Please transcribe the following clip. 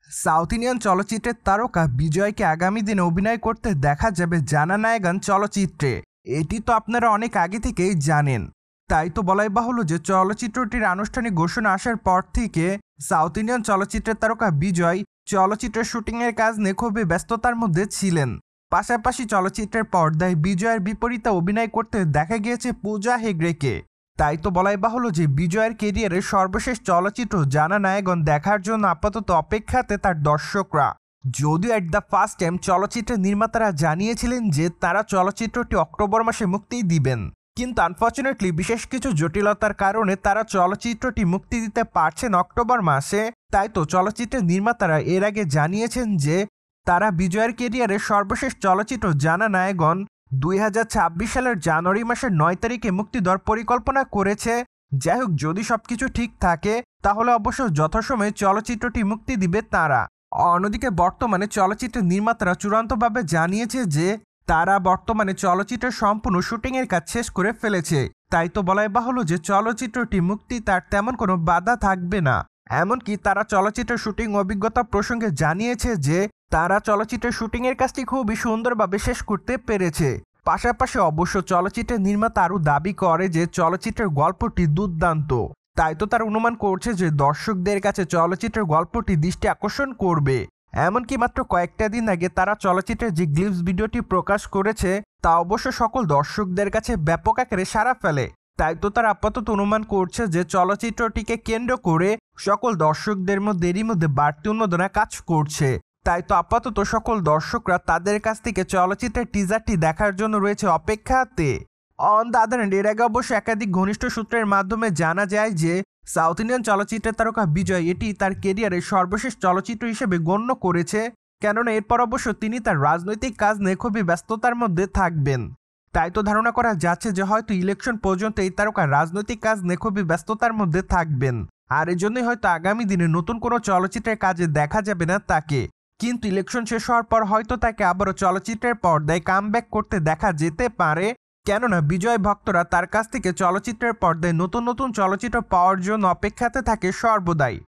South Indian চলচ্চিত্রের তারকা বিজয়কে আগামী দিনে অভিনয় করতে দেখা যাবে জানা নায়গান চলচ্চিত্রে। এটি তো আপনারা অনেক আগে থেকেই জানেন। তাই তো বলাই বাহুল্য যে চলচ্চিত্রটির আনুষ্ঠানিক ঘোষণা আসার পর থেকে সাউথ ইন্ডিয়ান চলচ্চিত্রের তারকা বিজয় চলচ্চিত্রের শুটিংয়ের কাজ নিয়ে খুবই ব্যস্ততার মধ্যে ছিলেন। পাশাপাশি চলচ্চিত্রের পর্দায় বিজয়ের বিপরীতে অভিনয় করতে দেখা গিয়েছে পূজা হেগড়েকে। তাই তো বলাই বাহুল্য যে বিজয়ের কেরিয়ারের সর্বশেষ চলচ্চিত্র জানা নায়গন দেখার জন্য আপাতত অপেক্ষাতে তার দর্শকরা। যদিও এট দ্য ফার্স্ট টাইম চলচ্চিত্রের নির্মাতারা জানিয়েছিলেন যে তারা চলচ্চিত্রটি অক্টোবর মাসে মুক্তি দিবেন, কিন্তু আনফর্চুনেটলি বিশেষ কিছু জটিলতার কারণে তারা চলচ্চিত্রটি মুক্তি দিতে পারছেন অক্টোবর মাসে। তাই তো চলচ্চিত্রের নির্মাতারা এর আগে জানিয়েছেন যে তারা বিজয়ের কেরিয়ারের সর্বশেষ চলচ্চিত্র জানা নায়গন 2026 সালের জানুয়ারি মাসের 9 তারিখে মুক্তি দেওয়ার পরিকল্পনা করেছে। যাই হোক, যদি সবকিছু ঠিক থাকে তাহলে অবশ্য যথাসময়ে চলচ্চিত্রটি মুক্তি দিবে তারা। অন্যদিকে বর্তমানে চলচ্চিত্রের নির্মাতারা চূড়ান্তভাবে জানিয়েছে যে তারা বর্তমানে চলচ্চিত্রের সম্পূর্ণ শুটিংয়ের কাজ শেষ করে ফেলেছে। তাই তো বলাই বাহুল্য যে চলচ্চিত্রটি মুক্তি তার তেমন কোনো বাধা থাকবে না। এমনকি তারা চলচ্চিত্রের শুটিং অভিজ্ঞতা প্রসঙ্গে জানিয়েছে যে তারা চলচ্চিত্রের শুটিংয়ের কাজটি খুবই সুন্দরভাবে শেষ করতে পেরেছে। পাশাপাশি অবশ্য চলচ্চিত্রের নির্মাতা আরও দাবি করে যে চলচ্চিত্রের গল্পটি দুর্দান্ত। তাই তো তারা অনুমান করছে যে দর্শকদের কাছে চলচ্চিত্রের গল্পটি দৃষ্টি আকর্ষণ করবে। এমনকি মাত্র কয়েকটা দিন আগে তারা চলচ্চিত্রের যে গ্লিপস ভিডিওটি প্রকাশ করেছে তা অবশ্য সকল দর্শকদের কাছে ব্যাপক আকারে সাড়া ফেলে। তাই তো তারা আপাতত অনুমান করছে যে চলচ্চিত্রটিকে কেন্দ্র করে সকল দর্শকদের মধ্যে এরই মধ্যে বাড়তি উন্মাদনা কাজ করছে। তাই তো আপাতত সকল দর্শকরা তাদের কাছ থেকে চলচ্চিত্রের টিজারটি দেখার জন্য রয়েছে অপেক্ষাতে। অন দ্য আদার হ্যান্ড, এর আগে অবশ্য একাধিক ঘনিষ্ঠ সূত্রের মাধ্যমে জানা যায় যে সাউথ ইন্ডিয়ান চলচ্চিত্রের তারকা বিজয় এটি তার কেরিয়ারের সর্বশেষ চলচ্চিত্র হিসেবে গণ্য করেছে, কেননা এরপর অবশ্য তিনি তার রাজনৈতিক কাজ নিয়ে খুবই ব্যস্ততার মধ্যে থাকবেন। তাই তো ধারণা করা যাচ্ছে যে হয়তো ইলেকশন পর্যন্ত এই তারকা রাজনৈতিক কাজ নিয়ে খুবই ব্যস্ততার মধ্যে থাকবেন, আর এজন্যই হয়তো আগামী দিনে নতুন কোনো চলচ্চিত্রের কাজে দেখা যাবে না তাকে। কিন্তু ইলেকশন শেষ হওয়ার পর হয়তো তাকে আবারও চলচ্চিত্রের পর্দায় কামব্যাক করতে দেখা যেতে পারে, কেননা বিজয় ভক্তরা তার কাছ থেকে চলচ্চিত্রের পর্দায় নতুন নতুন চলচ্চিত্র পাওয়ার জন্য অপেক্ষাতে থাকে সর্বদাই।